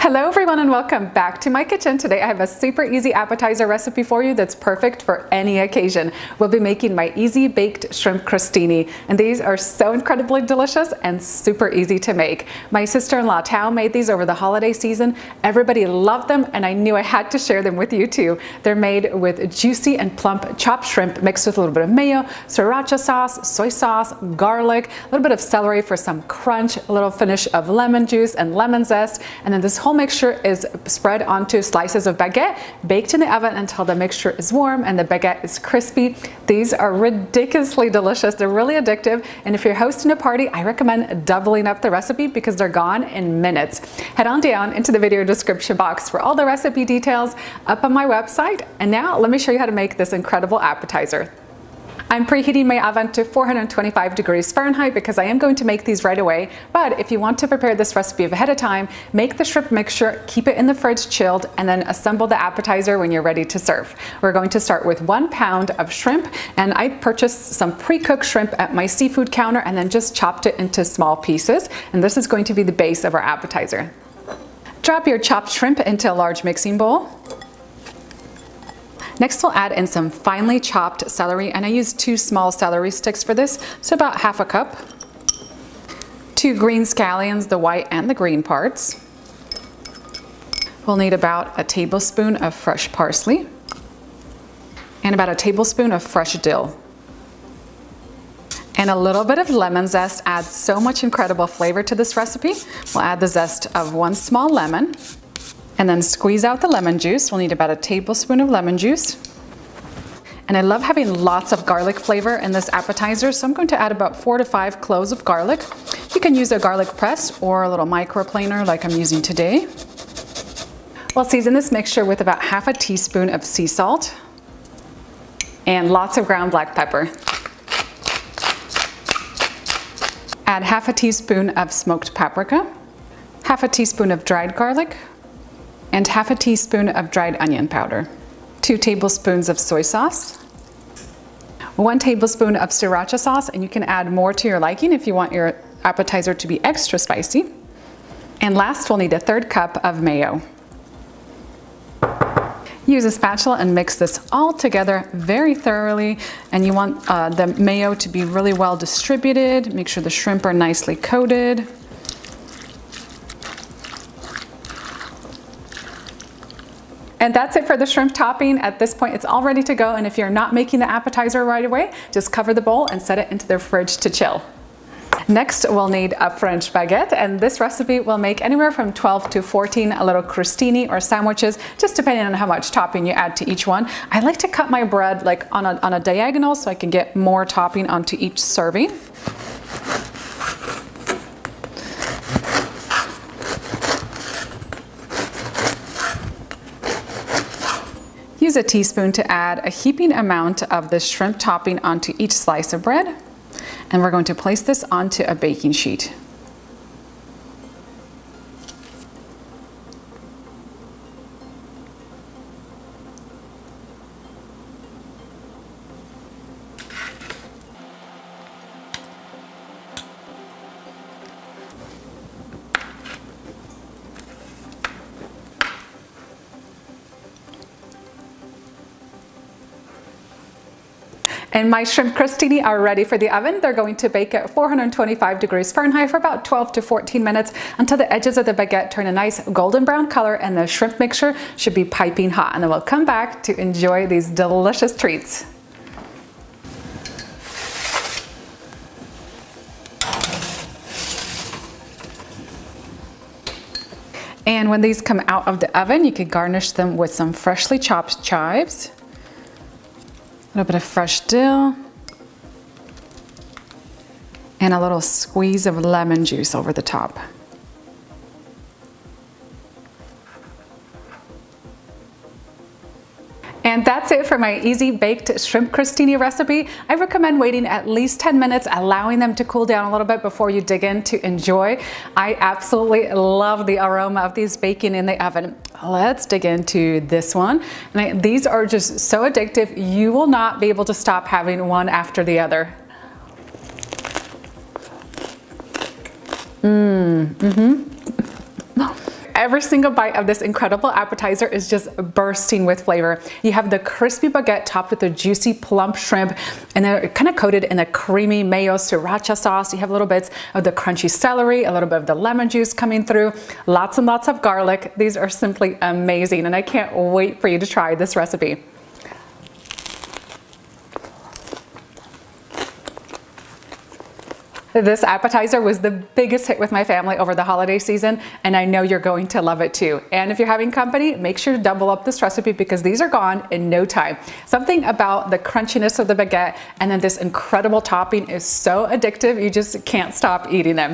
Hello everyone and welcome back to my kitchen. Today I have a super easy appetizer recipe for you that's perfect for any occasion. We'll be making my easy baked shrimp crostini, and these are so incredibly delicious and super easy to make. My sister-in-law Tao made these over the holiday season. Everybody loved them and I knew I had to share them with you too. They're made with juicy and plump chopped shrimp mixed with a little bit of mayo, sriracha sauce, soy sauce, garlic, a little bit of celery for some crunch, a little finish of lemon juice and lemon zest, and then this whole mixture is spread onto slices of baguette, baked in the oven until the mixture is warm and the baguette is crispy. These are ridiculously delicious. They're really addictive, and if you're hosting a party, I recommend doubling up the recipe because they're gone in minutes. Head on down into the video description box for all the recipe details up on my website. And now let me show you how to make this incredible appetizer. I'm preheating my oven to 425 degrees Fahrenheit because I am going to make these right away. But if you want to prepare this recipe ahead of time, make the shrimp mixture, keep it in the fridge chilled, and then assemble the appetizer when you're ready to serve. We're going to start with 1 pound of shrimp, and I purchased some pre-cooked shrimp at my seafood counter and then just chopped it into small pieces. And this is going to be the base of our appetizer. Drop your chopped shrimp into a large mixing bowl. Next, we'll add in some finely chopped celery, and I used 2 small celery sticks for this, so about half a cup. 2 green scallions, the white and the green parts. We'll need about a tablespoon of fresh parsley and about a tablespoon of fresh dill. And a little bit of lemon zest adds so much incredible flavor to this recipe. We'll add the zest of 1 small lemon. And then squeeze out the lemon juice. We'll need about a tablespoon of lemon juice. And I love having lots of garlic flavor in this appetizer, so I'm going to add about 4 to 5 cloves of garlic. You can use a garlic press or a little microplaner like I'm using today. We'll season this mixture with about half a teaspoon of sea salt and lots of ground black pepper. Add half a teaspoon of smoked paprika, half a teaspoon of dried garlic, and half a teaspoon of dried onion powder, 2 tablespoons of soy sauce, 1 tablespoon of sriracha sauce, and you can add more to your liking if you want your appetizer to be extra spicy. And last, we'll need a 1/3 cup of mayo. Use a spatula and mix this all together very thoroughly, and you want the mayo to be really well distributed. Make sure the shrimp are nicely coated. And that's it for the shrimp topping. At this point, it's all ready to go. And if you're not making the appetizer right away, just cover the bowl and set it into the fridge to chill. Next, we'll need a French baguette, and this recipe will make anywhere from 12 to 14 little crostini or sandwiches, just depending on how much topping you add to each one. I like to cut my bread like on a diagonal so I can get more topping onto each serving. Use a teaspoon to add a heaping amount of the shrimp topping onto each slice of bread, and we're going to place this onto a baking sheet. And my shrimp crostini are ready for the oven. They're going to bake at 425 degrees Fahrenheit for about 12 to 14 minutes until the edges of the baguette turn a nice golden brown color and the shrimp mixture should be piping hot. And then we'll come back to enjoy these delicious treats. And when these come out of the oven, you could garnish them with some freshly chopped chives, a little bit of fresh dill, and a little squeeze of lemon juice over the top. And that's it for my easy baked shrimp crostini recipe. I recommend waiting at least 10 minutes, allowing them to cool down a little bit before you dig in to enjoy. I absolutely love the aroma of these baking in the oven. Let's dig into this one. And these are just so addictive. You will not be able to stop having one after the other. every single bite of this incredible appetizer is just bursting with flavor. You have the crispy baguette topped with the juicy plump shrimp, and they're kind of coated in a creamy mayo sriracha sauce. You have little bits of the crunchy celery, a little bit of the lemon juice coming through, lots and lots of garlic. These are simply amazing, and I can't wait for you to try this recipe. This appetizer was the biggest hit with my family over the holiday season, and I know you're going to love it too. And if you're having company, make sure to double up this recipe because these are gone in no time. Something about the crunchiness of the baguette and then this incredible topping is so addictive, you just can't stop eating them.